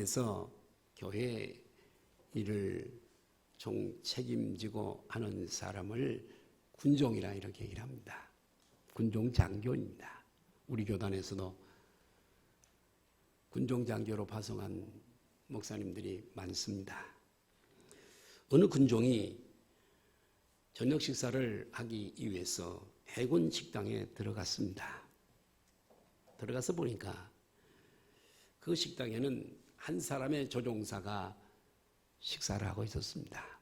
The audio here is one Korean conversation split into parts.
교단에서 교회 일을 책임지고 하는 사람을 군종이라 이렇게 얘기를 합니다. 군종 장교입니다. 우리 교단에서도 군종 장교로 파송한 목사님들이 많습니다. 어느 군종이 저녁 식사를 하기 위해서 해군 식당에 들어갔습니다. 들어가서 보니까 그 식당에는 한 사람의 조종사가 식사를 하고 있었습니다.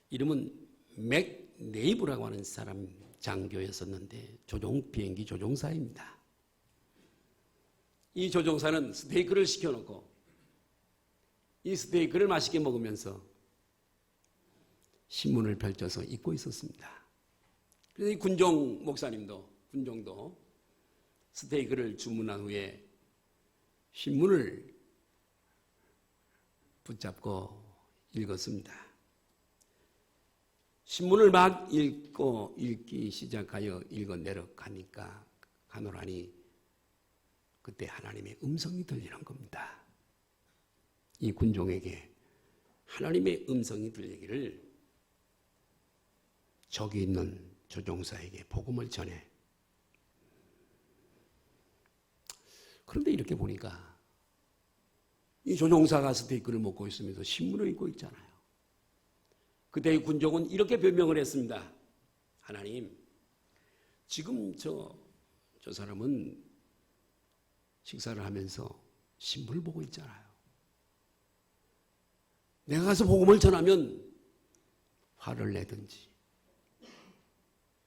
이름은 맥네이브라고 하는 사람 장교였었는데 비행기 조종사입니다. 이 조종사는 스테이크를 시켜놓고 이 스테이크를 맛있게 먹으면서 신문을 펼쳐서 읽고 있었습니다. 그래서 이 군종도 스테이크를 주문한 후에 신문을 붙잡고 읽었습니다. 신문을 막 읽기 시작하여 읽어 내려가니까 가노라니 그때 하나님의 음성이 들리는 겁니다. 이 군종에게 하나님의 음성이 들리기를 저기 있는 조종사에게 복음을 전해. 그런데 이렇게 보니까 이 조종사가 스테이크를 먹고 있으면서 신문을 읽고 있잖아요. 그때 이 군종은 이렇게 변명을 했습니다. 하나님, 지금 저 사람은 식사를 하면서 신문을 보고 있잖아요. 내가 가서 복음을 전하면 화를 내든지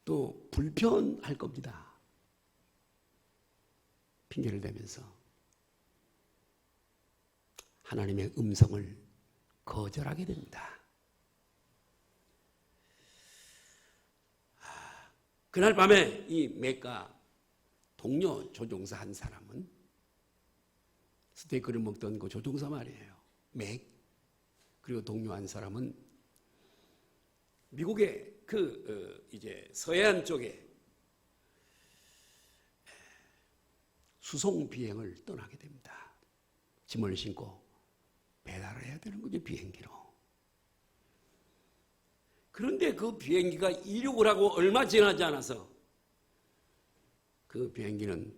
또 불편할 겁니다. 핑계를 대면서 하나님의 음성을 거절하게 됩니다. 그날 밤에 이 맥과 동료 조종사 한 사람은 스테이크를 먹던 그 조종사 말이에요. 맥 그리고 동료 한 사람은 미국의 이제 서해안 쪽에 수송 비행을 떠나게 됩니다. 짐을 싣고 배달을 해야 되는 거죠, 비행기로. 그런데 그 비행기가 이륙을 하고 얼마 지나지 않아서 그 비행기는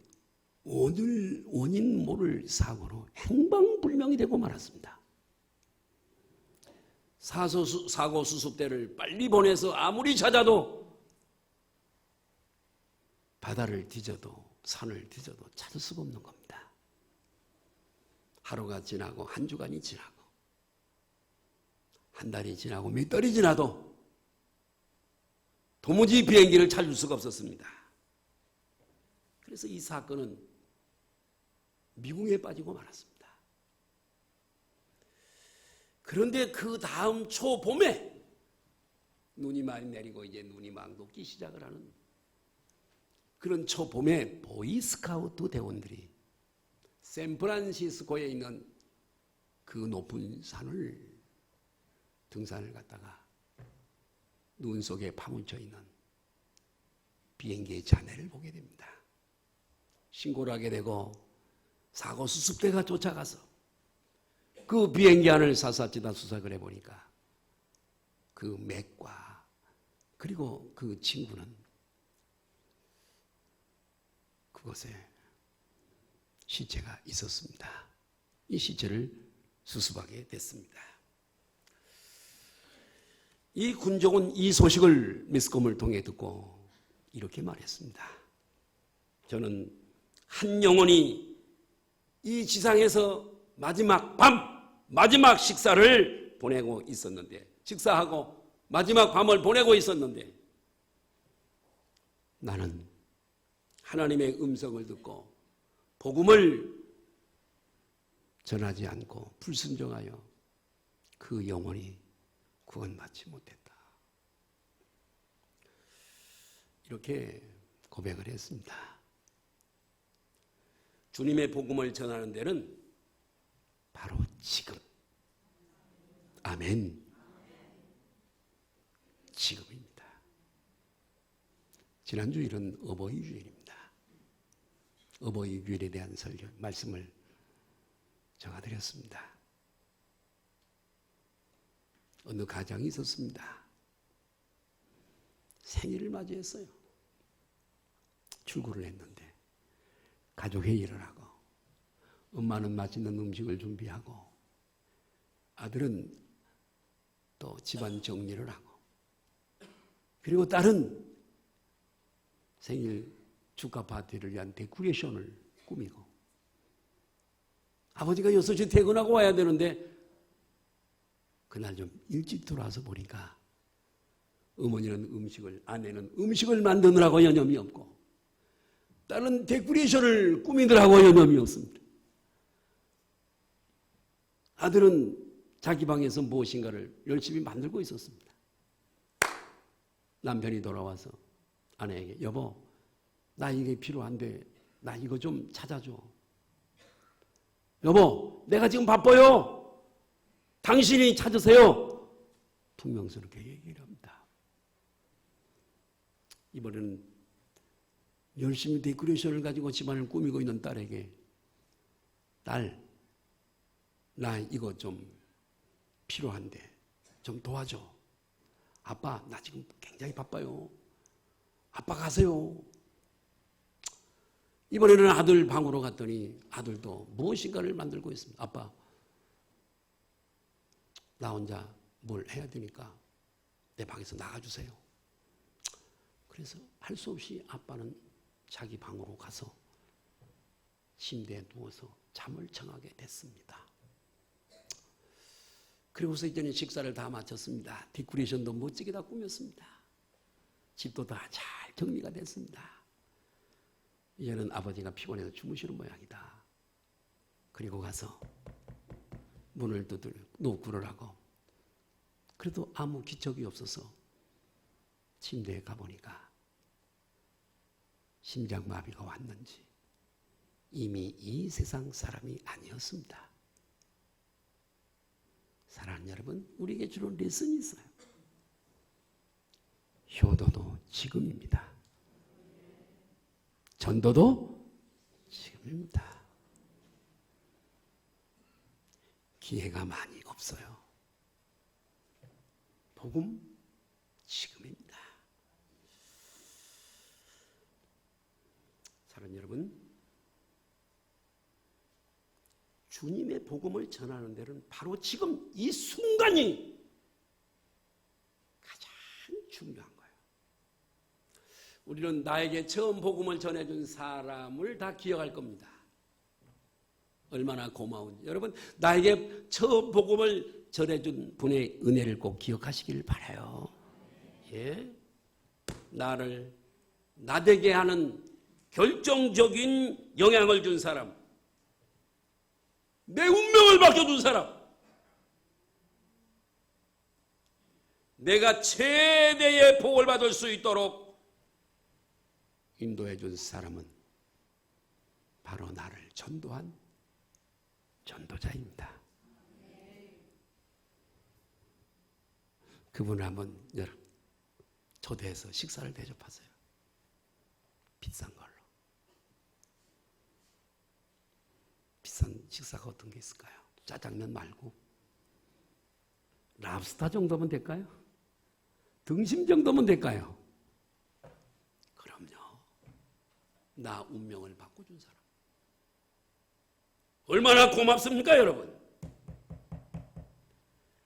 원인 모를 사고로 행방불명이 되고 말았습니다. 사고 수습대를 빨리 보내서 아무리 찾아도 바다를 뒤져도 산을 뒤져도 찾을 수가 없는 겁니다. 하루가 지나고 한 주간이 지나고 한 달이 지나고 몇 달이 지나도 도무지 비행기를 찾을 수가 없었습니다. 그래서 이 사건은 미궁에 빠지고 말았습니다. 그런데 그 다음 초봄에 눈이 많이 내리고 이제 눈이 막 녹기 시작을 하는 그런 초봄에 보이스카우트 대원들이 샌프란시스코에 있는 그 높은 산을 등산을 갔다가 눈 속에 파묻혀 있는 비행기의 잔해를 보게 됩니다. 신고를 하게 되고 사고 수습대가 쫓아가서 그 비행기 안을 샅샅이 수색을 해보니까 그 맥과 그리고 그 친구는 그곳에 시체가 있었습니다. 이 시체를 수습하게 됐습니다. 이 군종은 이 소식을 미스컴을 통해 듣고 이렇게 말했습니다. 저는 한 영혼이 이 지상에서 마지막 식사를 보내고 있었는데, 식사하고 마지막 밤을 보내고 있었는데, 나는 하나님의 음성을 듣고 복음을 전하지 않고 불순종하여 그 영혼이 구원받지 못했다. 이렇게 고백을 했습니다. 주님의 복음을 전하는 데는 바로 지금, 아멘, 지금입니다. 지난주 일은 어버이 주일입니다. 어버이 주일에 대한 말씀을 정화드렸습니다. 어느 가정이 있었습니다. 생일을 맞이했어요. 출근을 했는데 가족 회의를 하고 엄마는 맛있는 음식을 준비하고 아들은 또 집안 정리를 하고 그리고 딸은 생일 축하 파티를 위한 데코레이션을 꾸미고 아버지가 6시에 퇴근하고 와야 되는데 그날 좀 일찍 들어와서 보니까 어머니는 아내는 음식을 만드느라고 여념이 없고 딸은 데코레이션을 꾸미느라고 여념이 없습니다. 아들은 자기 방에서 무엇인가를 열심히 만들고 있었습니다. 남편이 돌아와서 아내에게 여보 나 이게 필요한데 나 이거 좀 찾아줘. 여보 내가 지금 바빠요. 당신이 찾으세요. 퉁명스럽게 얘기를 합니다. 이번에는 열심히 데코레이션을 가지고 집안을 꾸미고 있는 딸에게 딸 나 이거 좀 필요한데 좀 도와줘. 아빠 나 지금 굉장히 바빠요. 아빠 가세요. 이번에는 아들 방으로 갔더니 아들도 무엇인가를 만들고 있습니다. 아빠 나 혼자 뭘 해야 되니까 내 방에서 나가주세요. 그래서 할 수 없이 아빠는 자기 방으로 가서 침대에 누워서 잠을 청하게 됐습니다. 그리고서 이제는 식사를 다 마쳤습니다. 데코레이션도 멋지게 다 꾸몄습니다. 집도 다 잘 정리가 됐습니다. 이제는 아버지가 피곤해서 주무시는 모양이다. 그리고 가서 문을 두드려 노크를 하고 그래도 아무 기척이 없어서 침대에 가보니까 심장마비가 왔는지 이미 이 세상 사람이 아니었습니다. 사랑하는 여러분, 우리에게 주는 레슨이 있어요. 효도도 지금입니다. 전도도 지금입니다. 기회가 많이 없어요. 복음 지금입니다. 사랑하는 여러분, 주님의 복음을 전하는 데는 바로 지금 이 순간이 가장 중요한 거예요. 우리는 나에게 처음 복음을 전해준 사람을 다 기억할 겁니다. 얼마나 고마운지. 여러분, 나에게 처음 복음을 전해준 분의 은혜를 꼭 기억하시길 바라요. 예? 나를 나되게 하는 결정적인 영향을 준 사람, 내 운명을 바꿔준 사람, 내가 최대의 복을 받을 수 있도록 인도해 준 사람은 바로 나를 전도한 전도자입니다. 그분을 한번 초대해서 식사를 대접하세요. 비싼 걸로. 비싼 식사가 어떤 게 있을까요? 짜장면 말고 랍스타 정도면 될까요? 등심 정도면 될까요? 그럼요. 나 운명을 바꿔준 사람. 얼마나 고맙습니까, 여러분?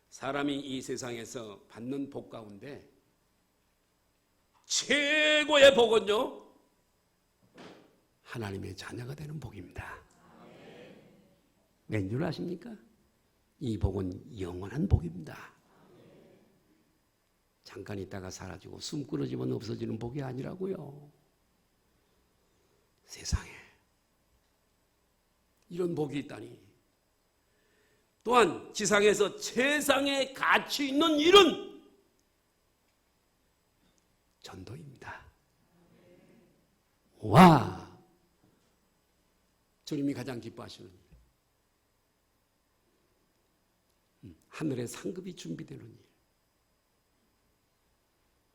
사람이 이 세상에서 받는 복 가운데 최고의 복은요, 하나님의 자녀가 되는 복입니다. 왠 줄 아십니까? 이 복은 영원한 복입니다. 잠깐 있다가 사라지고 숨 끊어지면 없어지는 복이 아니라고요. 세상에 이런 복이 있다니. 또한 지상에서 최상의 가치 있는 일은 전도입니다. 와! 주님이 가장 기뻐하시는 일. 하늘의 상급이 준비되는 일.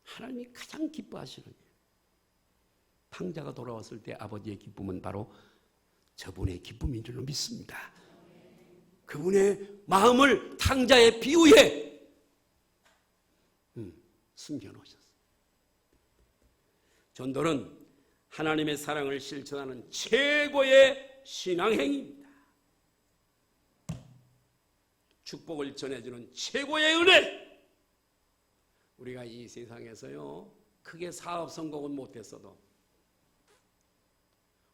하나님이 가장 기뻐하시는 일. 탕자가 돌아왔을 때 아버지의 기쁨은 바로 저분의 기쁨인 줄로 믿습니다. 그분의 마음을 탕자의 비유에 숨겨놓으셨어요. 전도는 하나님의 사랑을 실천하는 최고의 신앙행위입니다. 축복을 전해주는 최고의 은혜. 우리가 이 세상에서요, 크게 사업 성공은 못했어도,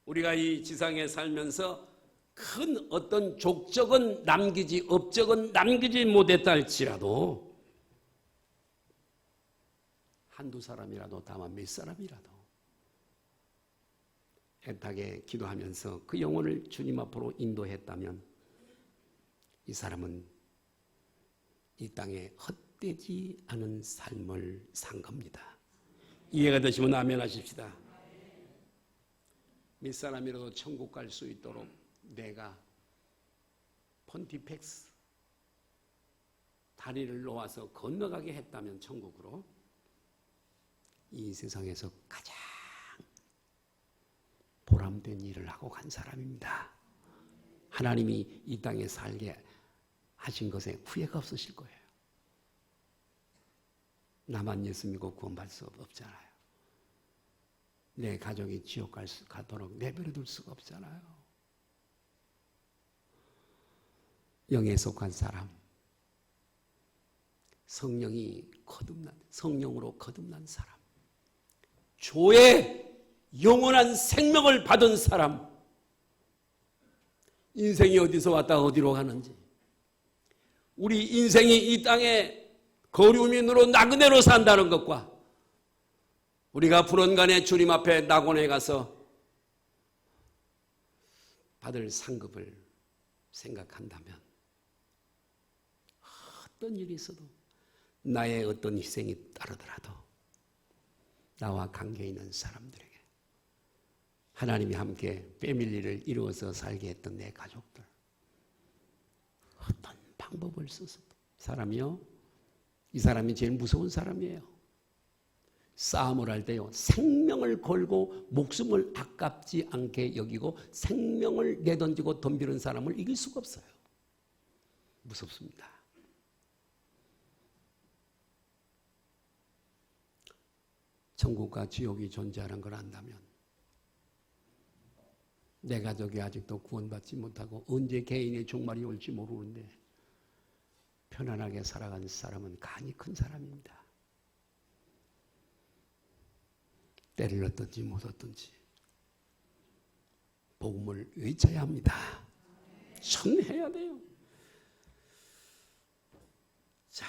우리가 이 지상에 살면서 큰 어떤 족적은 남기지, 업적은 남기지 못했다 할지라도, 한두 사람이라도, 다만 몇 사람이라도 애타게 기도하면서 그 영혼을 주님 앞으로 인도했다면 이 사람은 이 땅에 헛되지 않은 삶을 산 겁니다. 이해가 되시면 아멘 하십시다. 몇 사람이라도 천국 갈 수 있도록 내가 폰티펙스 다리를 놓아서 건너가게 했다면 천국으로, 이 세상에서 가장 보람된 일을 하고 간 사람입니다. 하나님이 이 땅에 살게 하신 것에 후회가 없으실 거예요. 나만 예수 믿고 구원받을 수 없잖아요. 내 가족이 지옥 가도록 내버려 둘 수가 없잖아요. 영에 속한 사람, 성령으로 거듭난 사람, 조의 영원한 생명을 받은 사람, 인생이 어디서 왔다 어디로 가는지, 우리 인생이 이 땅에 거류민으로 나그네로 산다는 것과 우리가 불언간에 주님 앞에 낙원에 가서 받을 상급을 생각한다면 어떤 일이 있어도, 나의 어떤 희생이 따르더라도 나와 관계 있는 사람들에게 하나님이 함께 패밀리를 이루어서 살게 했던 내 가족들, 어떤 방법을 써서, 사람이요, 이 사람이 제일 무서운 사람이에요. 싸움을 할 때요, 생명을 걸고 목숨을 아깝지 않게 여기고 생명을 내던지고 덤비는 사람을 이길 수가 없어요. 무섭습니다. 천국과 지옥이 존재하는 걸 안다면, 내 가족이 아직도 구원받지 못하고 언제 개인의 종말이 올지 모르는데 편안하게 살아가는 사람은 간이 큰 사람입니다. 때를 얻든지 못 얻든지 복음을 외쳐야 합니다. 전해야 돼요. 자,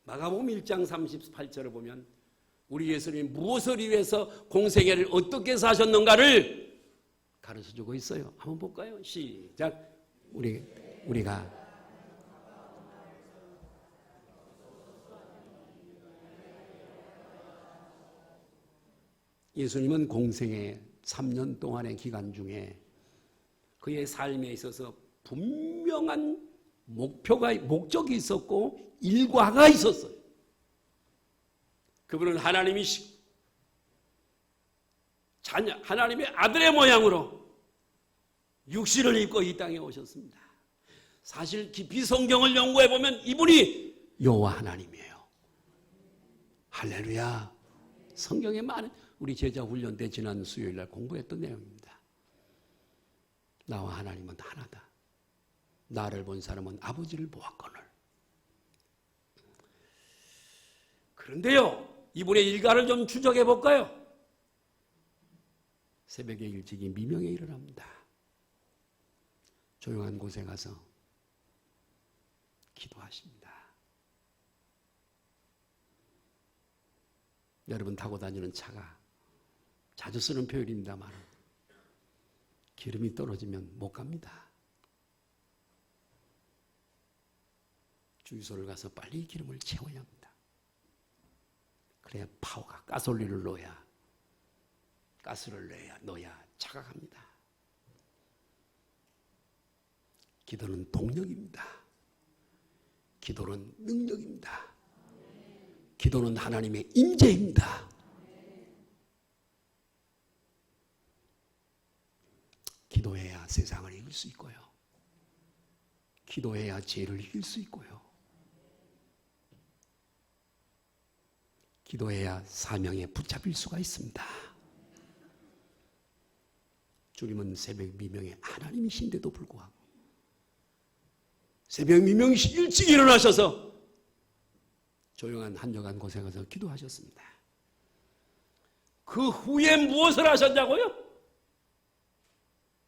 마가복음 1장 38절을 보면 우리 예수님이 무엇을 위해서 공생애를 어떻게 사셨는가를 가르쳐주고 있어요. 한번 볼까요? 시작. 우리가 예수님은 공생애 3년 동안의 기간 중에 그의 삶에 있어서 분명한 목적이 있었고 일과가 있었어요. 그분은 하나님이시고 하나님의 아들의 모양으로 육신을 입고 이 땅에 오셨습니다. 사실 깊이 성경을 연구해 보면 이분이 여호와 하나님이에요. 할렐루야. 성경에 많은, 우리 제자 훈련 때 지난 수요일 날 공부했던 내용입니다. 나와 하나님은 하나다. 나를 본 사람은 아버지를 보았거늘. 그런데요, 이분의 일가를 좀 추적해 볼까요? 새벽에 일찍이 미명에 일어납니다. 조용한 곳에 가서 기도하십니다. 여러분 타고 다니는 차가, 자주 쓰는 표현입니다만, 기름이 떨어지면 못 갑니다. 주유소를 가서 빨리 기름을 채워야 합니다. 그래야 파워가, 가솔린을 넣어야, 가스를 넣어야 차가 갑니다. 기도는 동력입니다. 기도는 능력입니다. 기도는 하나님의 임재입니다. 기도해야 세상을 이길 수 있고요. 기도해야 죄를 이길 수 있고요. 기도해야 사명에 붙잡힐 수가 있습니다. 주님은 새벽 미명에 하나님이신데도 불구하고 새벽 미명 일찍 일어나셔서 조용한 한적한 곳에 가서 기도하셨습니다. 그 후에 무엇을 하셨냐고요?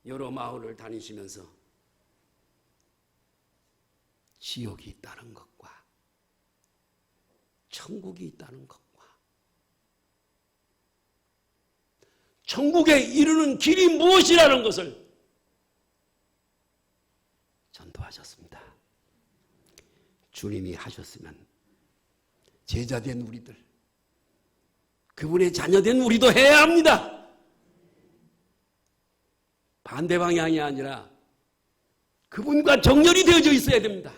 여러 마을을 다니시면서 지옥이 있다는 것과 천국이 있다는 것과 천국에 이르는 길이 무엇이라는 것을 전도하셨습니다. 주님이 하셨으면 제자된 우리들, 그분의 자녀된 우리도 해야 합니다. 반대 방향이 아니라 그분과 정렬이 되어져 있어야 됩니다.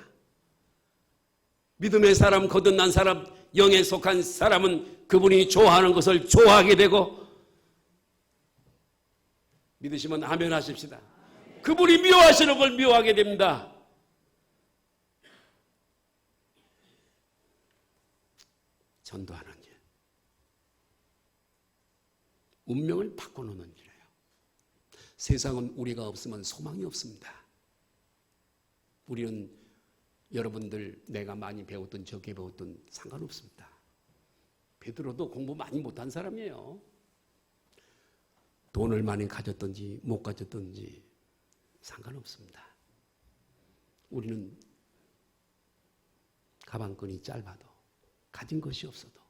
믿음의 사람, 거듭난 사람, 영에 속한 사람은 그분이 좋아하는 것을 좋아하게 되고, 믿으시면 아멘 하십시다. 그분이 미워하시는 걸 미워하게 됩니다. 전도하는 일, 운명을 바꿔놓는 일이에요. 세상은 우리가 없으면 소망이 없습니다. 우리는 여러분들 내가 많이 배웠든 적게 배웠든 상관없습니다. 베드로도 공부 많이 못한 사람이에요. 돈을 많이 가졌든지 못 가졌든지 상관없습니다. 우리는 가방끈이 짧아도 가진 것이 없어도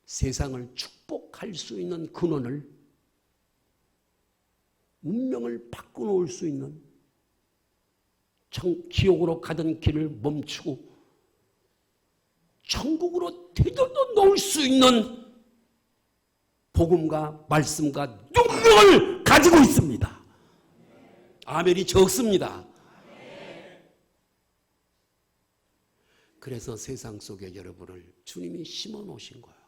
세상을 축복할 수 있는 근원을, 운명을 바꿔놓을 수 있는, 지옥으로 가던 길을 멈추고 천국으로 되돌려 놓을 수 있는 복음과 말씀과 능력을 가지고 있습니다. 아멘이 적습니다. 그래서 세상 속에 여러분을 주님이 심어 놓으신 거예요.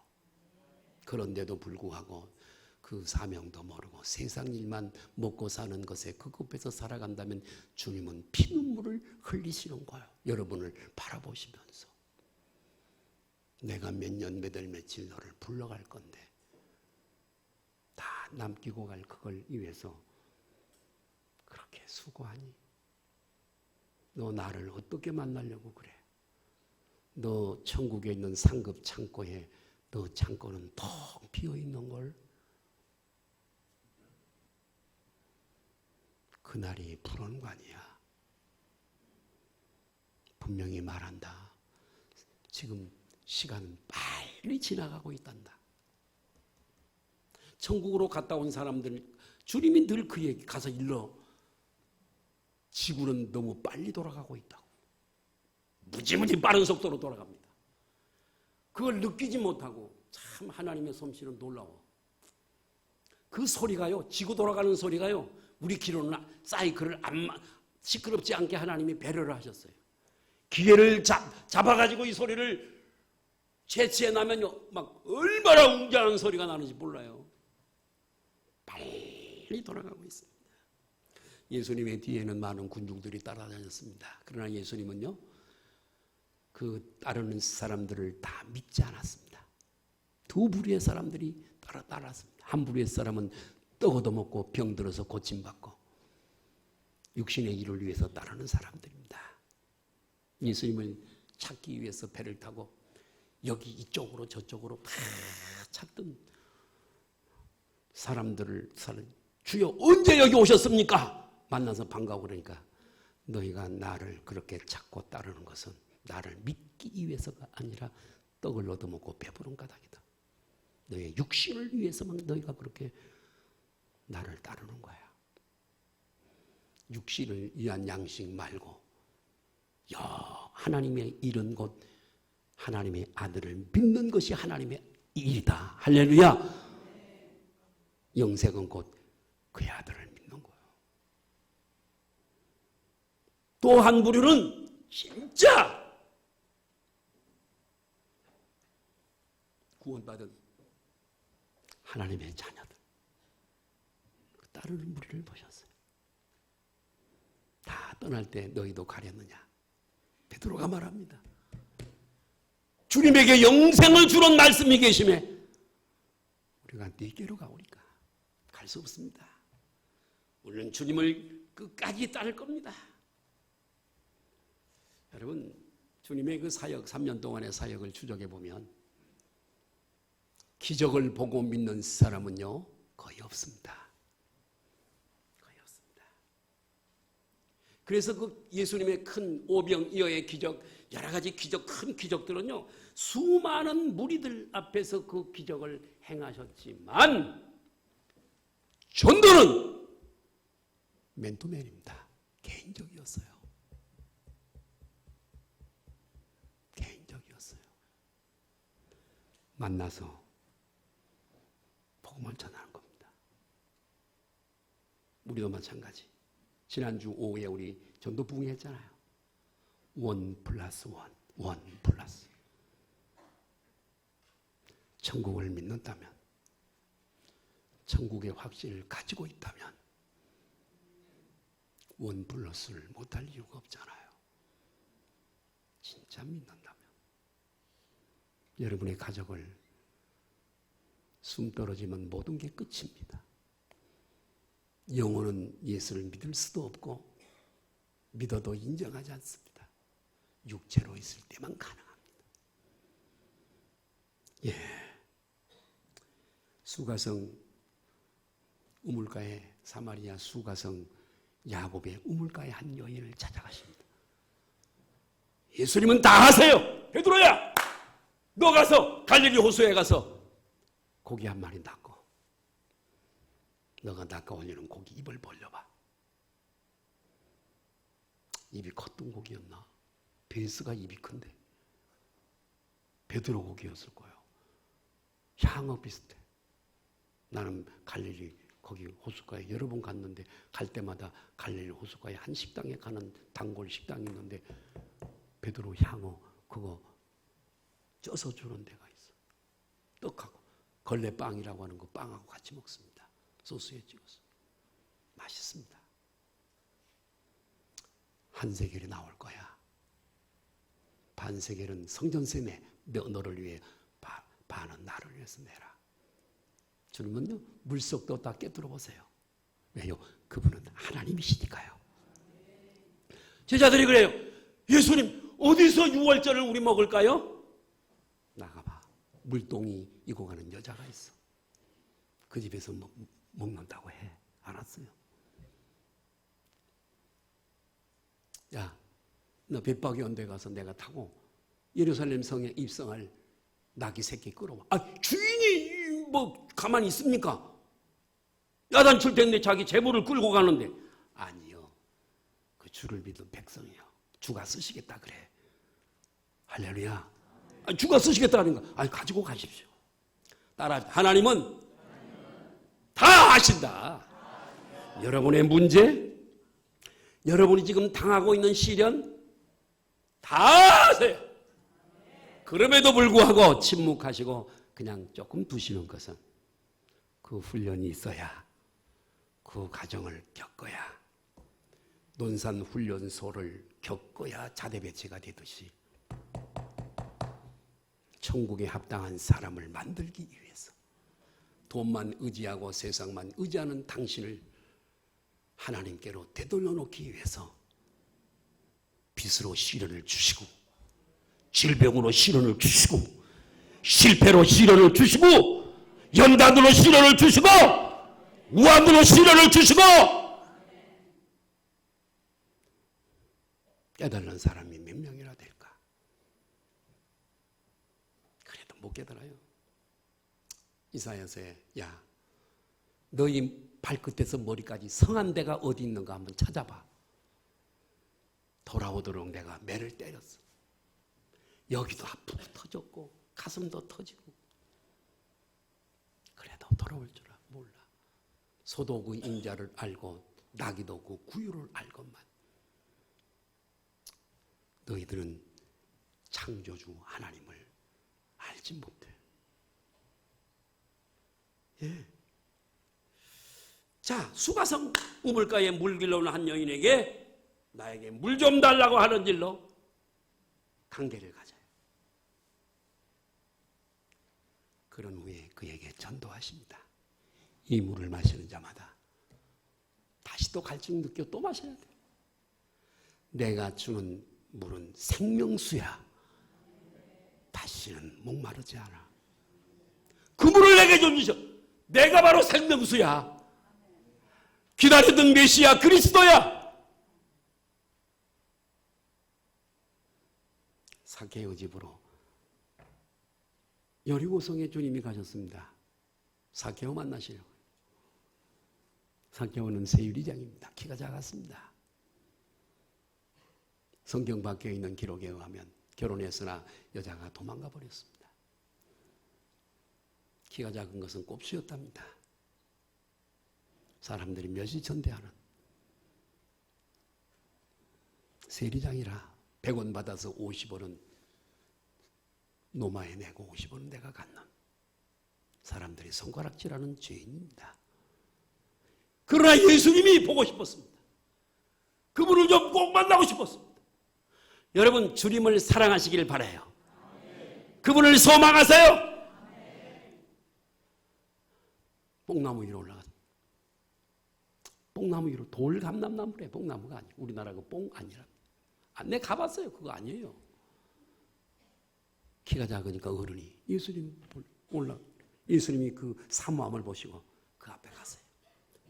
그런데도 불구하고 그 사명도 모르고 세상 일만 먹고 사는 것에 급급해서 살아간다면 주님은 피눈물을 흘리시는 거예요. 여러분을 바라보시면서 내가 몇 년 몇 월 며칠 너를 불러갈 건데 다 남기고 갈 그걸 위해서 그렇게 수고하니? 너 나를 어떻게 만나려고 그래? 너 천국에 있는 상급 창고에 너 창고는 텅 비어있는 걸? 그날이 불언관이야. 분명히 말한다. 지금 시간은 빨리 지나가고 있단다. 천국으로 갔다 온 사람들, 주님이 늘 그 얘기 가서 일러. 지구는 너무 빨리 돌아가고 있다고. 무지무지 빠른 속도로 돌아갑니다. 그걸 느끼지 못하고 참 하나님의 솜씨는 놀라워. 그 소리가요, 지구 돌아가는 소리가요, 우리 귀로는 사이클을 시끄럽지 않게 하나님이 배려를 하셨어요. 기계를 잡아가지고 이 소리를 채취해 나면요, 막 얼마나 웅장한 소리가 나는지 몰라요. 빨리 돌아가고 있습니다. 예수님의 뒤에는 많은 군중들이 따라다녔습니다. 그러나 예수님은요, 그 따르는 사람들을 다 믿지 않았습니다. 두 부류의 사람들이 따랐습니다. 한 부류의 사람은 떡 얻어먹고 병들어서 고침받고 육신의 일을 위해서 따르는 사람들입니다. 예수님을 찾기 위해서 배를 타고 여기 이쪽으로 저쪽으로 다 찾던 사람들을 주여 언제 여기 오셨습니까? 만나서 반가워 그러니까 너희가 나를 그렇게 찾고 따르는 것은 나를 믿기 위해서가 아니라 떡을 얻어먹고 배부른 까닭이다. 너의 육신을 위해서만 너희가 그렇게 나를 따르는 거야. 육신을 위한 양식 말고 하나님의 일은 곧 하나님의 아들을 믿는 것이 하나님의 일이다. 할렐루야. 영생은 곧 그의 아들을 믿는 거예요. 또 한 부류는 진짜 구원받은 하나님의 자녀들, 따르는 무리를 보셨어요. 다 떠날 때 너희도 가렸느냐? 베드로가 말합니다. 주님에게 영생을 주는 말씀이 계심에 우리가 네게로 가오니까 갈 수 없습니다. 우리는 주님을 끝까지 따를 겁니다. 여러분, 주님의 그 사역, 3년 동안의 사역을 추적해 보면 기적을 보고 믿는 사람은요 거의 없습니다. 거의 없습니다. 그래서 그 예수님의 큰 오병이어의 기적, 여러 가지 기적, 큰 기적들은요 수많은 무리들 앞에서 그 기적을 행하셨지만 전도는 맨투맨입니다. 개인적이었어요. 개인적이었어요. 만나서 복음을 전하는 겁니다. 우리도 마찬가지. 지난주 오후에 우리 전도 부흥했잖아요. 1+1, 1+. 천국을 믿는다면, 천국의 확신을 가지고 있다면 1+를 못할 이유가 없잖아요. 진짜 믿는다면. 여러분의 가족을 숨 떨어지면 모든 게 끝입니다. 영혼은 예수를 믿을 수도 없고 믿어도 인정하지 않습니다. 육체로 있을 때만 가능합니다. 예, 수가성 우물가에, 사마리아 수가성 야곱의 우물가에 한 여인을 찾아가십니다. 예수님은 다 하세요. 베드로야, 너 가서 갈릴리 호수에 가서 고기 한 마리 낚고, 너가 낚아올리는 고기 입을 벌려봐. 입이 컸던 고기였나? 베스가 입이 큰데 베드로 고기였을 거예요. 향어 비슷해. 나는 갈릴리 거기 호숫가에 여러 번 갔는데 갈 때마다 갈릴리 호숫가에 한 식당에 가는 단골 식당이 있는데 베드로 향어 그거 쪄서 주는 데가 있어. 떡하고 걸레빵이라고 하는 거 빵하고 같이 먹습니다. 소스에 찍어서. 맛있습니다. 한세겔이 나올 거야. 반세겔은 성전세네. 너를 위해 반은 나를 위해서 내라. 주님은요 물속도 다 깨뜨려 보세요. 왜요? 그분은 하나님이시니까요. 제자들이 그래요. 예수님 어디서 유월절을 우리 먹을까요? 나가봐. 물동이 이고 가는 여자가 있어. 그 집에서 먹는다고 해. 알았어요. 야, 너 bet박이 언제 가서 내가 타고 예루살렘 성에 입성할 나귀 새끼 끌어와. 아, 주인이 뭐 가만히 있습니까? 야단칠 텐데 자기 제물을 끌고 가는데. 아니요. 그 주를 믿은 백성이요. 주가 쓰시겠다 그래. 할렐루야. 아니, 주가 쓰시겠다는 거. 아니, 가지고 가십시오. 따라 하나님은 다 아신다. 여러분의 문제, 여러분이 지금 당하고 있는 시련 다 아세요. 그럼에도 불구하고 침묵하시고 그냥 조금 두시는 것은 그 훈련이 있어야, 그 과정을 겪어야, 논산 훈련소를 겪어야 자대 배치가 되듯이 천국에 합당한 사람을 만들기 위해서 돈만 의지하고 세상만 의지하는 당신을 하나님께로 되돌려 놓기 위해서 빚으로 시련을 주시고, 질병으로 시련을 주시고, 실패로 시련을 주시고, 연단으로 시련을 주시고, 우환으로 시련을 주시고, 깨달는 사람이 몇 명이나 될까? 그래도 못 깨달아요. 이사야서에 야, 너희 발끝에서 머리까지 성한 데가 어디 있는가 한번 찾아봐. 돌아오도록 내가 매를 때렸어. 여기도 아프고 터졌고 가슴도 터지고. 그래도 돌아올 줄 몰라. 소도 그 인자를 알고 나귀도 그 구유를 알건만. 너희들은 창조주 하나님을 알지 못해. 예. 자, 수가성 우물가에 물 길러 오는 한 여인에게 나에게 물 좀 달라고 하는 일로 관계를 가져요. 그런 후에 그에게 전도하십니다. 이 물을 마시는 자마다 다시 또 갈증 느껴 또 마셔야 돼. 내가 주는 물은 생명수야. 다시는 목마르지 않아. 그 물을 내게 좀 주셔. 내가 바로 생명수야. 기다리던 메시아 그리스도야. 사개오 집으로 여리고성에 주님이 가셨습니다. 사개오 만나시려고. 사개오는 세율이장입니다. 키가 작았습니다. 성경 밖에 있는 기록에 의하면 결혼했으나 여자가 도망가 버렸습니다. 키가 작은 것은 꼽수였답니다. 사람들이 멸시천대하는 세리장이라 100원 받아서 50원은 노마에 내고 50원은 내가 갖는 사람들이 손가락질하는 죄인입니다. 그러나 예수님이 보고 싶었습니다. 그분을 좀 꼭 만나고 싶었습니다. 여러분 주님을 사랑하시길 바라요. 그분을 소망하세요. 뽕나무 위로 올라갔습니다. 뽕나무 위로 돌감람나무래. 뽕나무가 아니에요. 우리나라 그 뽕 아니라. 내 가봤어요. 그거 아니에요. 키가 작으니까 어른이 예수님이 그 사모함을 보시고 그 앞에 갔어요.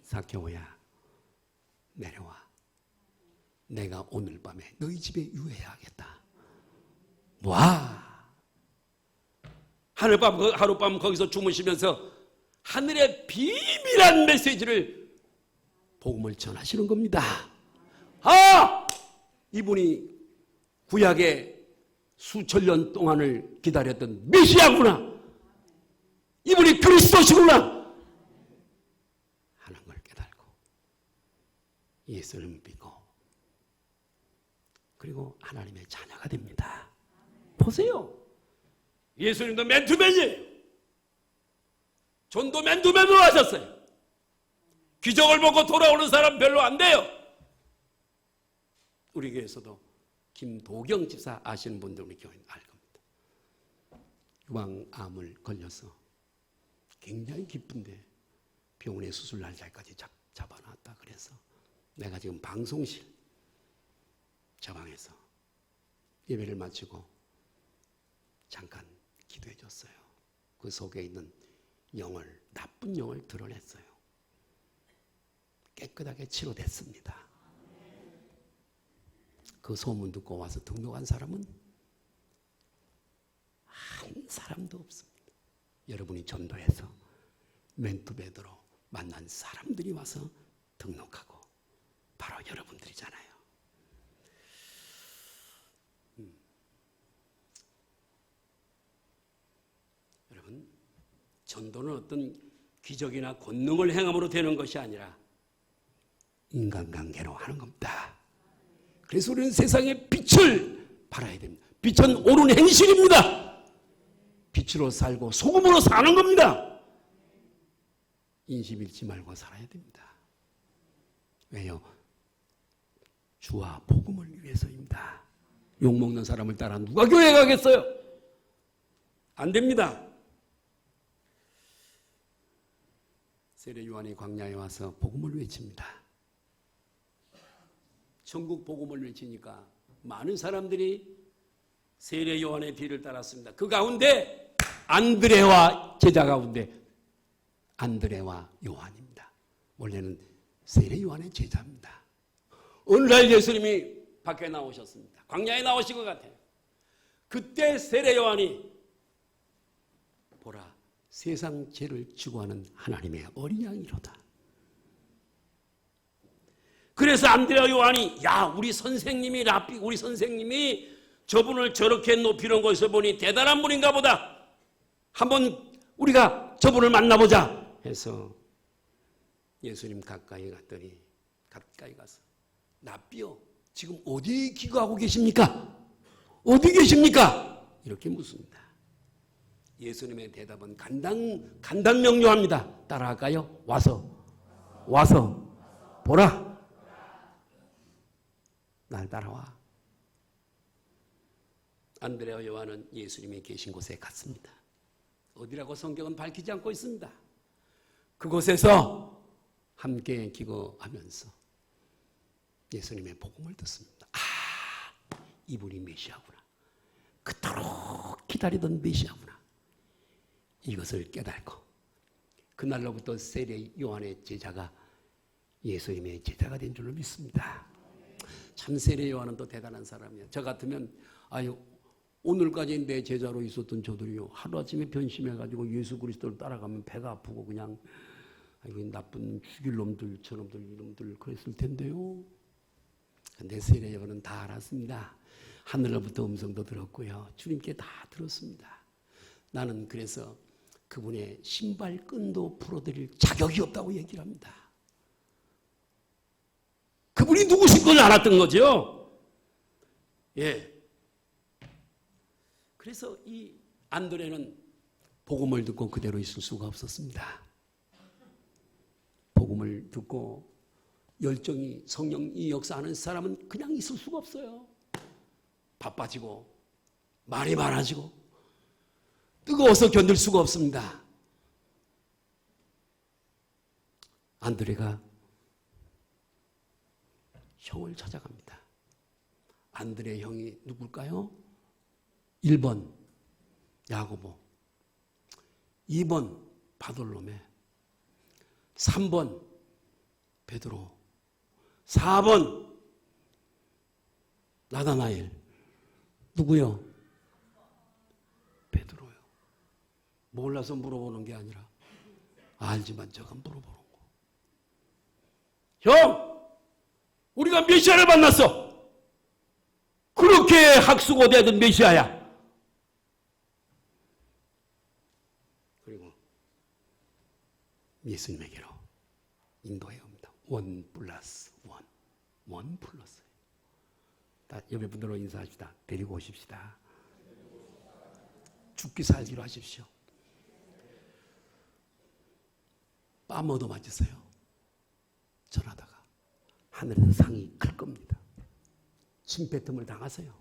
사개오야 내려와. 내가 오늘 밤에 너희 집에 유해하겠다. 와. 하룻밤 거기서 주무시면서 하늘의 비밀한 메시지를 복음을 전하시는 겁니다. 아! 이분이 구약의 수천 년 동안을 기다렸던 메시아구나. 이분이 그리스도시구나 하는 걸 깨달고 예수를 믿고 그리고 하나님의 자녀가 됩니다. 보세요. 예수님도 맨투맨이에요. 전도 맨투맨으로 하셨어요. 기적을 보고 돌아오는 사람 별로 안 돼요. 우리 교회에서도 김도경 집사 아시는 분들 우리 교회는 알 겁니다. 유방암을 걸려서 굉장히 기쁜데 병원에 수술 날짜까지 잡아놨다 그래서 내가 지금 방송실 저 방에서 예배를 마치고 잠깐 기도해 줬어요. 그 속에 있는 나쁜 영을 드러냈어요. 깨끗하게 치료됐습니다. 그 소문 듣고 와서 등록한 사람은 한 사람도 없습니다. 여러분이 전도해서 맨투맨으로 만난 사람들이 와서 등록하고 바로 여러분들이잖아요. 여러분, 전도는 어떤 기적이나 권능을 행함으로 되는 것이 아니라 인간관계로 하는 겁니다. 그래서 우리는 세상의 빛을 발해야 됩니다. 빛은 옳은 행실입니다. 빛으로 살고 소금으로 사는 겁니다. 인심 잃지 말고 살아야 됩니다. 왜요? 주와 복음을 위해서입니다. 욕먹는 사람을 따라 누가 교회 가겠어요? 안 됩니다. 세례 요한이 광야에 와서 복음을 외칩니다. 천국 복음을 외치니까 많은 사람들이 세례 요한의 뒤를 따랐습니다. 그 가운데 안드레와 제자 가운데 안드레와 요한입니다. 원래는 세례 요한의 제자입니다. 어느 날 예수님이 밖에 나오셨습니다. 광야에 나오신 것 같아요. 그때 세례 요한이 보라 세상 죄를 지고 하는 하나님의 어린 양이로다. 그래서 안드레와 요한이 우리 선생님이 저분을 저렇게 높이는 것을 보니 대단한 분인가 보다. 한번 우리가 저분을 만나보자 해서 예수님 가까이 가서 랍비요 지금 어디 기거하고 계십니까? 어디 계십니까? 이렇게 묻습니다. 예수님의 대답은 간단 명료합니다. 따라갈까요? 와서 보라. 날 따라와. 안드레와 요한은 예수님이 계신 곳에 갔습니다. 어디라고 성경은 밝히지 않고 있습니다. 그곳에서 함께 기거하면서 예수님의 복음을 듣습니다. 아, 이분이 메시아구나. 그토록 기다리던 메시아구나. 이것을 깨닫고 그날로부터 세례 요한의 제자가 예수님의 제자가 된 줄로 믿습니다. 참 세례 요한은 또 대단한 사람이에요. 저 같으면 아유 오늘까지 내 제자로 있었던 저들이요 하루아침에 변심해가지고 예수 그리스도를 따라가면 배가 아프고 그냥 아이고 나쁜 죽일 놈들 저놈들 이놈들 그랬을 텐데요. 근데 세례 요한은 다 알았습니다. 하늘로부터 음성도 들었고요. 주님께 다 들었습니다. 나는 그래서 그분의 신발끈도 풀어드릴 자격이 없다고 얘기를 합니다. 그분이 누구신 걸 알았던 거죠. 예. 그래서 이 안드레는 복음을 듣고 그대로 있을 수가 없었습니다. 복음을 듣고 열정이 성령이 역사하는 사람은 그냥 있을 수가 없어요. 바빠지고 말이 많아지고 뜨거워서 견딜 수가 없습니다. 안드레가 형을 찾아갑니다. 안드레 형이 누굴까요? 1번 야고보, 2번 바돌로메, 3번 베드로, 4번 나다나엘. 누구요? 베드로요. 몰라서 물어보는 게 아니라 알지만 저가 물어보는 거. 형! 우리가 메시아를 만났어. 그렇게 학수고대하던 메시아야. 그리고 예수님에게로 인도해 옵니다. 1+1. 1+. 다 옆에 분들로 인사합시다. 데리고 오십시다. 죽기 살기로 하십시오. 뺨 얻어 맞으세요. 전하다가 하늘에서 상이 클 겁니다. 침뱉음을 당하세요.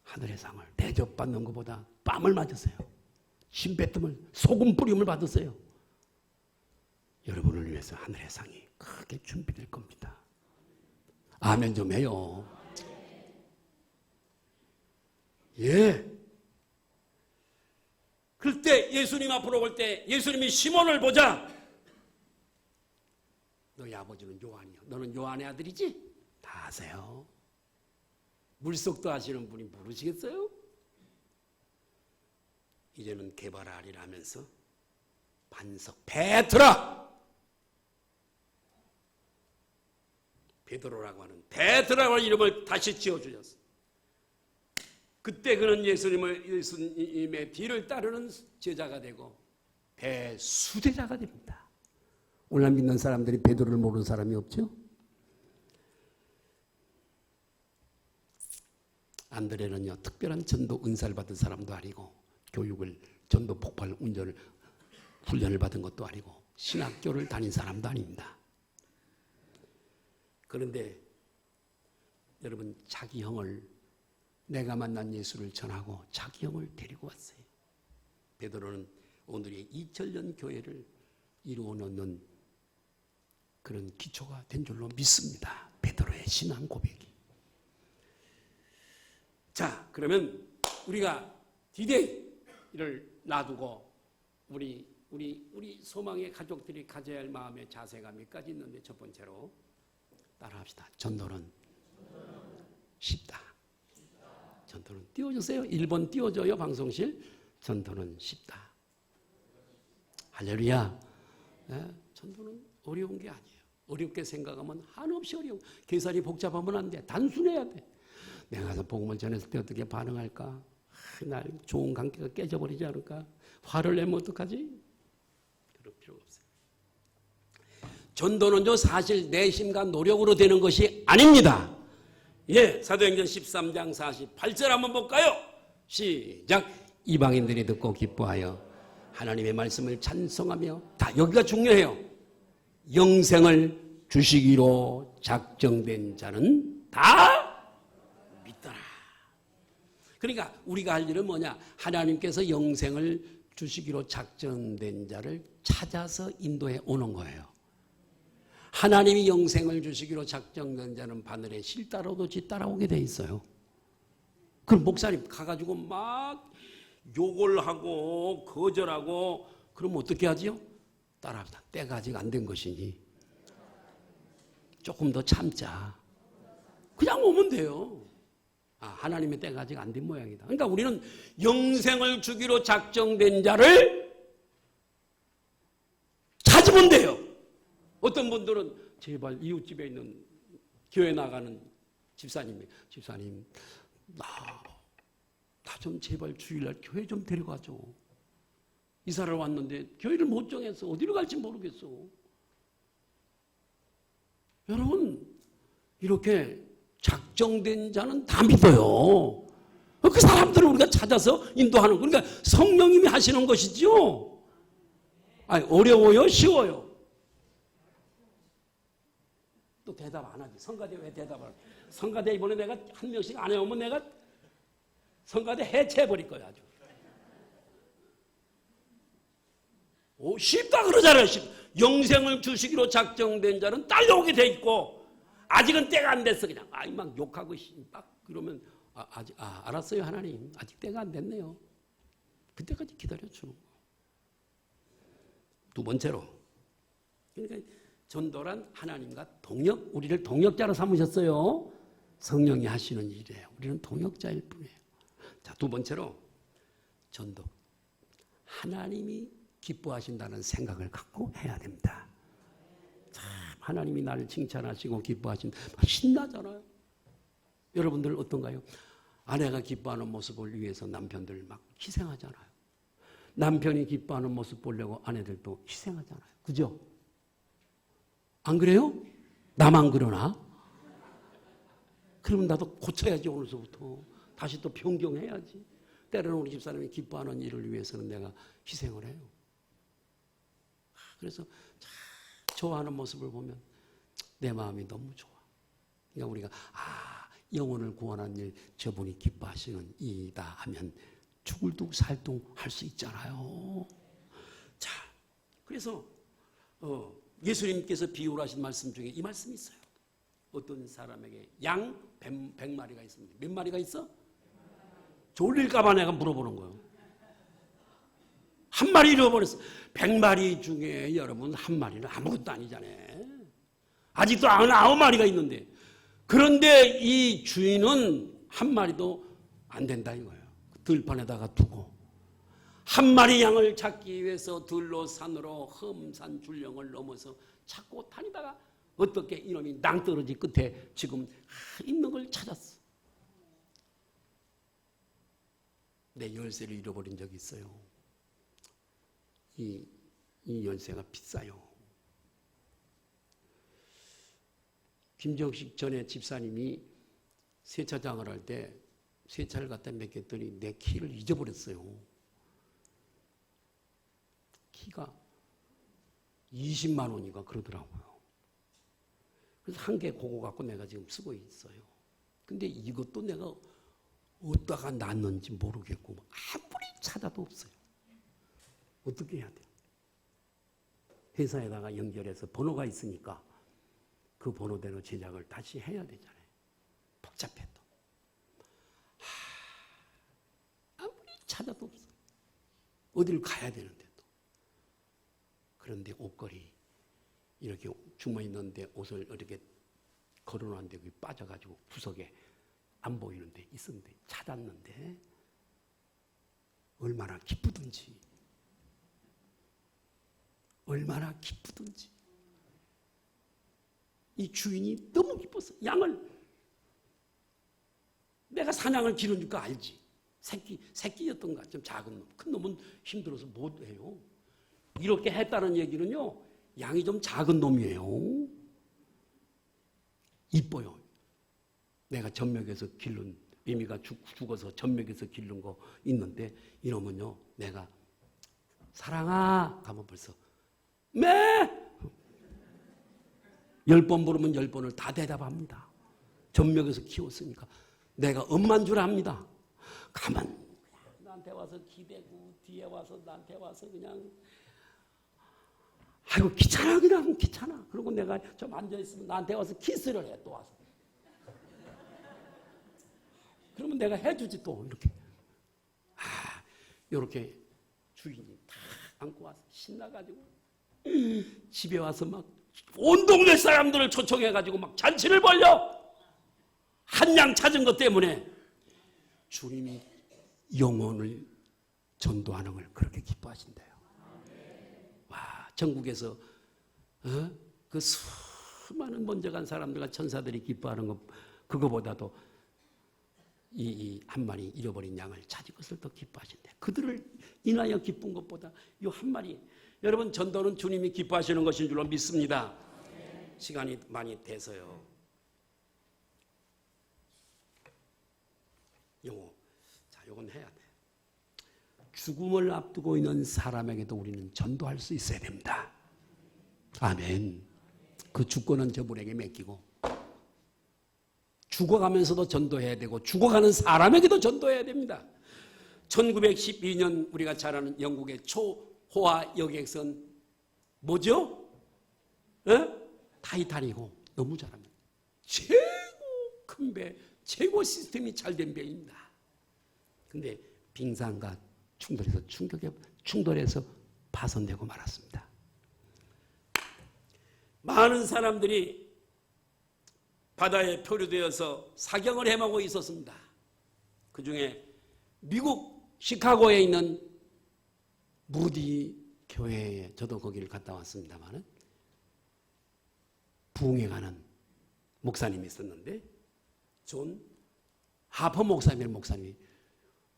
하늘의 상을 대접받는 것보다 뺨을 맞으세요. 침뱉음을 소금 뿌림을 받으세요. 여러분을 위해서 하늘의 상이 크게 준비될 겁니다. 아멘 좀 해요. 예. 그럴 때 예수님 앞으로 올 때 예수님이 시몬을 보자. 너희 아버지는 요한이요. 너는 요한의 아들이지? 다 아세요. 물속도 아시는 분이 모르시겠어요? 이제는 개발하리라면서 반석 베드로라. 베드로라고 하는 베드로라고 하는 이름을 다시 지어주셨어. 그때 그는 예수님의 뒤를 따르는 제자가 되고 대수제자가 됩니다. 오늘 믿는 사람들이 베드로를 모르는 사람이 없죠? 안드레는요 특별한 전도 은사를 받은 사람도 아니고 교육을 전도 폭발 운전을 훈련을 받은 것도 아니고 신학교를 다닌 사람도 아닙니다. 그런데 여러분 자기 형을 내가 만난 예수를 전하고 자기 형을 데리고 왔어요. 베드로는 오늘의 2000년 교회를 이루어 놓는 그런 기초가 된 줄로 믿습니다. 베드로의 신앙 고백이. 자, 그러면 우리가 디데이를 놔두고 우리 소망의 가족들이 가져야 할 마음의 자세가 몇 가지 있는데 첫 번째로 따라합시다. 전도는 쉽다. 전도는 띄워주세요. 1번 띄워줘요. 방송실. 전도는 쉽다. 할렐루야. 네, 전도는 어려운 게 아니에요. 어렵게 생각하면 한없이 어려워. 계산이 복잡하면 안 돼. 단순해야 돼. 내가 가서 복음을 전했을 때 어떻게 반응할까? 날 좋은 관계가 깨져버리지 않을까? 화를 내면 어떡하지? 그럴 필요가 없어요. 전도는요 사실 내심과 노력으로 되는 것이 아닙니다. 예, 사도행전 13장 48절 한번 볼까요? 시작. 이방인들이 듣고 기뻐하여 하나님의 말씀을 찬송하며 다 여기가 중요해요. 영생을 주시기로 작정된 자는 다 믿더라. 그러니까 우리가 할 일은 뭐냐? 하나님께서 영생을 주시기로 작정된 자를 찾아서 인도해 오는 거예요. 하나님이 영생을 주시기로 작정된 자는 바늘에 실 따라오듯이 따라오게 돼 있어요. 그럼 목사님 가가지고 막 욕을 하고 거절하고 그럼 어떻게 하지요? 따라합니다. 때가 아직 안 된 것이니 조금 더 참자. 그냥 오면 돼요. 하나님의 때가 아직 안 된 모양이다. 그러니까 우리는 영생을 주기로 작정된 자를 찾으면 돼요. 어떤 분들은 제발 이웃집에 있는 교회 나가는 집사님 나 좀 제발 주일날 교회 좀 데려가줘. 이사를 왔는데 교회를 못 정했어. 어디로 갈지 모르겠어. 여러분 이렇게 작정된 자는 다 믿어요. 그 사람들을 우리가 찾아서 인도하는 거니까 성령님이 하시는 것이죠. 아니, 어려워요? 쉬워요? 또 대답 안 하지. 성가대 왜 대답을 해? 성가대 이번에 내가 한 명씩 안 해오면 내가 성가대 해체해버릴 거야 아주. 쉽다 그러잖아요. 영생을 주시기로 작정된 자는 딸려오게 돼 있고 아직은 때가 안 됐어. 그냥 막 욕하고 막 그러면 알았어요 하나님. 아직 때가 안 됐네요. 그때까지 기다려주는 거. 두 번째로 그러니까 전도란 하나님과 동역, 우리를 동역자로 삼으셨어요. 성령이 하시는 일이에요. 우리는 동역자일 뿐이에요. 자, 두 번째로 전도. 하나님이 기뻐하신다는 생각을 갖고 해야 됩니다. 참 하나님이 나를 칭찬하시고 기뻐하신다. 신나잖아요. 여러분들 어떤가요? 아내가 기뻐하는 모습을 위해서 남편들 막 희생하잖아요. 남편이 기뻐하는 모습 보려고 아내들도 희생하잖아요. 그죠? 안 그래요? 나만 그러나? 그러면 나도 고쳐야지 오늘서부터. 다시 또 변경해야지. 때로는 우리 집사람이 기뻐하는 일을 위해서는 내가 희생을 해요. 그래서 좋아하는 모습을 보면 내 마음이 너무 좋아. 그러니까 우리가 영혼을 구원한 일 저분이 기뻐하시는 이다 하면 죽을 둥 살둥 할 수 있잖아요. 자, 그래서 예수님께서 비유를 하신 말씀 중에 이 말씀이 있어요. 어떤 사람에게 양 100마리가 있습니다. 몇 마리가 있어? 졸릴까봐 내가 물어보는 거예요. 한 마리 잃어버렸어. 100마리 중에 여러분 한 마리는 아무것도 아니잖아요. 아직도 99마리가 있는데. 그런데 이 주인은 한 마리도 안 된다 이거예요. 들판에다가 두고. 한 마리 양을 찾기 위해서 들로 산으로 험산 줄령을 넘어서 찾고 다니다가 어떻게 이놈이 낭떠러지 끝에 지금 있는 걸 찾았어. 내 열쇠를 잃어버린 적이 있어요. 이 열쇠가 비싸요. 김정식 전에 집사님이 세차장을 할 때 세차를 갖다 맡겼더니 내 키를 잊어버렸어요. 키가 20만 원인가 그러더라고요. 그래서 한 개 그거 갖고 내가 지금 쓰고 있어요. 근데 이것도 내가 어디다가 놨는지 모르겠고 아무리 찾아도 없어요. 어떻게 해야 돼요? 회사에다가 연결해서 번호가 있으니까 그 번호대로 제작을 다시 해야 되잖아요. 복잡해 또. 아무리 찾아도 없어요. 어디를 가야 되는데 또. 그런데 옷걸이 이렇게 주머 있는데 옷을 이렇게 걸어놓았는데 그게 빠져가지고 구석에 안 보이는데 있었는데 찾았는데 얼마나 기쁘든지 이 주인이 너무 기뻤어. 양을 내가 사냥을 기르는 거 알지. 새끼였던가 좀 작은 놈. 큰 놈은 힘들어서 못 해요. 이렇게 했다는 얘기는요. 양이 좀 작은 놈이에요. 이뻐요. 내가 전맥에서 기른 매미가 죽어서 전맥에서 기른 거 있는데 이놈은요. 내가 사랑아 가면 벌써 매 10번 부르면 10번을 다 대답합니다. 전역에서 키웠으니까 내가 엄마인 줄 압니다. 가만 나한테 와서 기대고 뒤에 와서 나한테 와서 그냥 아이고 귀찮아 그냥 귀찮아. 그리고 내가 좀 앉아있으면 나한테 와서 키스를 해 또 와서. 그러면 내가 해주지 또 이렇게. 이렇게 주인이 다 안고 와서 신나가지고 집에 와서 막 온 동네 사람들을 초청해가지고 막 잔치를 벌려. 한 양 찾은 것 때문에 주님이 영혼을 전도하는 걸 그렇게 기뻐하신대요. 와, 전국에서 그 수많은 먼저 간 사람들과 천사들이 기뻐하는 것 그거보다도 이 한 마리 잃어버린 양을 찾은 것을 더 기뻐하신대. 그들을 인하여 기쁜 것보다 이 한 마리. 여러분 전도는 주님이 기뻐하시는 것인 줄로 믿습니다. 시간이 많이 돼서요. 요건 해야 돼. 죽음을 앞두고 있는 사람에게도 우리는 전도할 수 있어야 됩니다. 아멘. 그 주권은 저분에게 맡기고 죽어가면서도 전도해야 되고 죽어가는 사람에게도 전도해야 됩니다. 1912년 우리가 잘 아는 영국의 초호화 여객선 뭐죠? 타이탄이고 너무 잘합니다. 최고 큰 배, 최고 시스템이 잘된 배입니다. 근데 빙산과 충돌해서 파손되고 말았습니다. 많은 사람들이 바다에 표류되어서 사경을 헤매고 있었습니다. 그 중에 미국 시카고에 있는 무디 교회에 저도 거기를 갔다 왔습니다만 부흥회 가는 목사님이 있었는데 존 하퍼 목사님이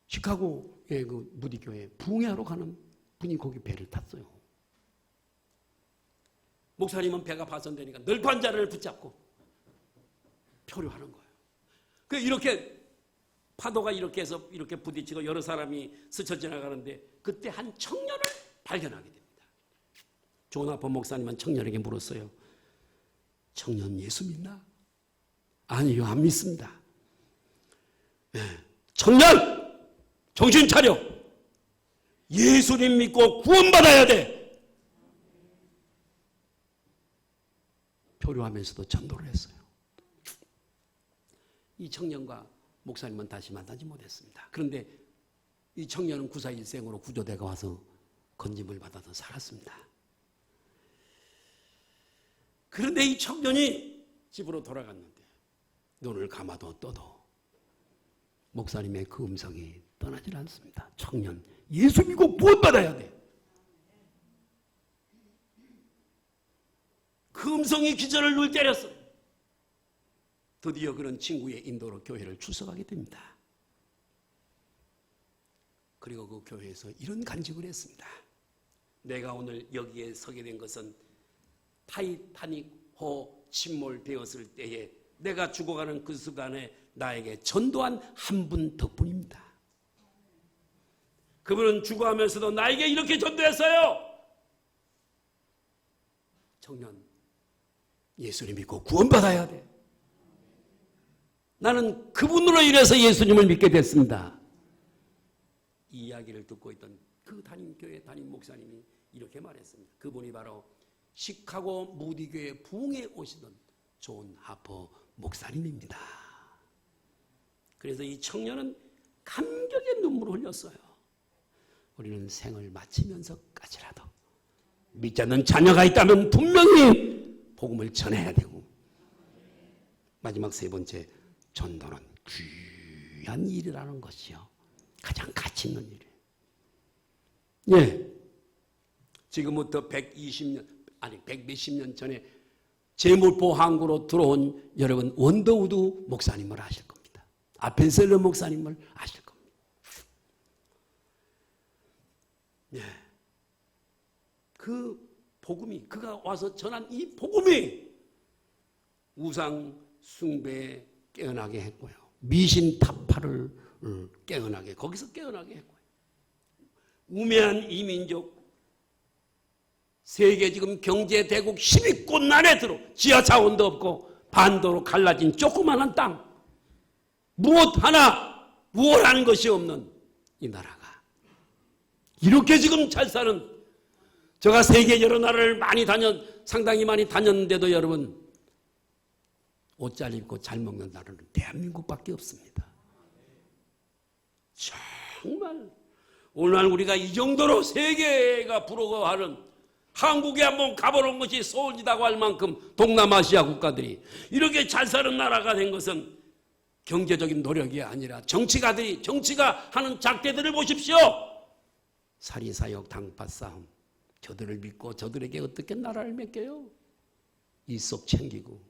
시카고의 그 무디 교회에 부흥회하러 가는 분이 거기 배를 탔어요. 목사님은 배가 파손되니까 널판 자리를 붙잡고 표류하는 거예요. 그 이렇게 파도가 이렇게 해서 이렇게 부딪히고 여러 사람이 스쳐 지나가는데 그때 한 청년을 발견하게 됩니다. 존 하퍼 목사님은 청년에게 물었어요. 청년 예수 믿나? 아니요, 안 믿습니다. 네. 청년! 정신 차려! 예수님 믿고 구원받아야 돼! 표류하면서도 전도를 했어요. 이 청년과 목사님은 다시 만나지 못했습니다. 그런데 이 청년은 구사일생으로 구조대가 와서 건짐을 받아서 살았습니다. 그런데 이 청년이 집으로 돌아갔는데 눈을 감아도 떠도 목사님의 그 음성이 떠나질 않습니다. 청년, 예수 믿고 구원받아야 돼. 그 음성이 기절을 눌 때렸어요. 드디어 그런 친구의 인도로 교회를 출석하게 됩니다. 그리고 그 교회에서 이런 간증을 했습니다. 내가 오늘 여기에 서게 된 것은 타이타닉호 침몰되었을 때에 내가 죽어가는 그 순간에 나에게 전도한 한 분 덕분입니다. 그분은 죽어가면서도 나에게 이렇게 전도했어요. 청년, 예수님 믿고 구원받아야 돼. 나는 그분으로 인해서 예수님을 믿게 됐습니다. 이 이야기를 듣고 있던 그 교회 담임 목사님이 이렇게 말했습니다. 그분이 바로 시카고 무디교회 부흥에 오시던 존 하퍼 목사님입니다. 그래서 이 청년은 감격의 눈물을 흘렸어요. 우리는 생을 마치면서까지라도 믿지 않는 자녀가 있다면 분명히 복음을 전해야 되고, 마지막 세 번째, 전도는 귀한 일이라는 것이요, 가장 가치 있는 일이에요. 예, 지금부터 120년 년 전에 제물포 항구로 들어온 여러분 원더우드 목사님을 아실 겁니다. 아펜셀러 목사님을 아실 겁니다. 예, 그 복음이, 그가 와서 전한 이 복음이 우상 숭배에 깨어나게 했고요, 미신 타파를 깨어나게, 거기서 깨어나게 했고요, 우매한 이민족, 세계 지금 경제 대국 10위권 안에 들어 지하 자원도 없고 반도로 갈라진 조그마한 땅, 무엇 하나 우월한 것이 없는 이 나라가 이렇게 지금 잘 사는, 제가 세계 여러 나라를 상당히 많이 다녔는데도 여러분, 옷 잘 입고 잘 먹는 나라는 대한민국밖에 없습니다. 정말 오늘날 우리가 이 정도로 세계가 부러워하는, 한국에 한번 가보는 것이 소원이라고 할 만큼 동남아시아 국가들이 이렇게 잘 사는 나라가 된 것은 경제적인 노력이 아니라 정치가 하는 작대들을 보십시오. 사리사욕, 당파싸움, 저들을 믿고 저들에게 어떻게 나라를 맡겨요? 이속 챙기고.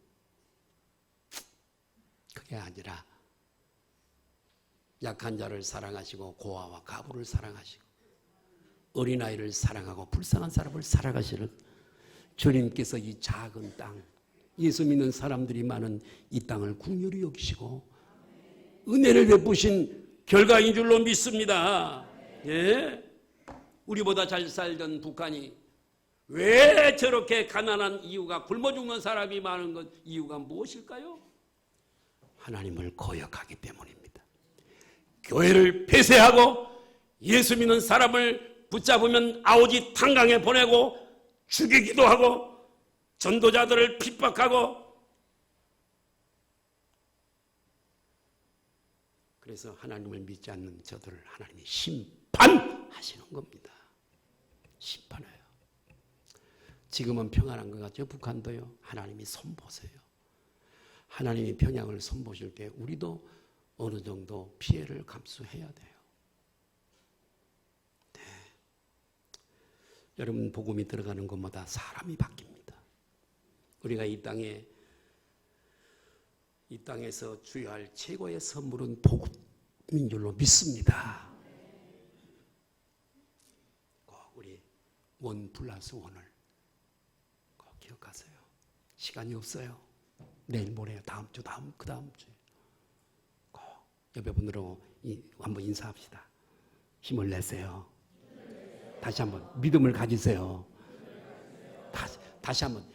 그게 아니라 약한 자를 사랑하시고 고아와 가부를 사랑하시고 어린아이를 사랑하고 불쌍한 사람을 사랑하시는 주님께서 이 작은 땅, 예수 믿는 사람들이 많은 이 땅을 긍휼히 여기시고 은혜를 베푸신 결과인 줄로 믿습니다. 예? 우리보다 잘 살던 북한이 왜 저렇게 가난한 이유가, 굶어 죽는 사람이 많은 것 이유가 무엇일까요? 하나님을 거역하기 때문입니다. 교회를 폐쇄하고 예수 믿는 사람을 붙잡으면 아오지 탄강에 보내고 죽이기도 하고 전도자들을 핍박하고, 그래서 하나님을 믿지 않는 저들을 하나님이 심판하시는 겁니다. 심판해요. 지금은 평안한 것 같죠? 북한도요. 하나님이 손보세요. 하나님이 평양을 손보실 때 우리도 어느 정도 피해를 감수해야 돼요. 네. 여러분, 복음이 들어가는 곳마다 사람이 바뀝니다. 우리가 이 땅에서 주여할 최고의 선물은 복음인 줄로 믿습니다. 꼭 우리 1+1을 꼭 기억하세요. 시간이 없어요. 내일 모레, 다음 주, 그 다음 주에 꼭 옆에 분들하고 한번 인사합시다. 힘을 내세요. 다시 한번 믿음을 가지세요. 다시 한번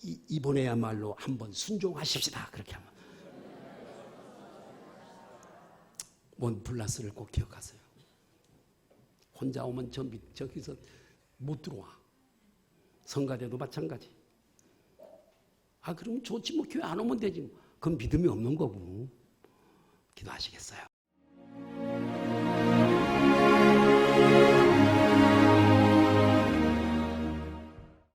이번에야말로 한번 순종하십시다. 그렇게 하면 1+를 꼭 기억하세요. 혼자 오면 저기서 못 들어와. 성가대도 마찬가지. 그럼 좋지 뭐, 교회 안 오면 되지. 그건 믿음이 없는 거고. 기도하시겠어요?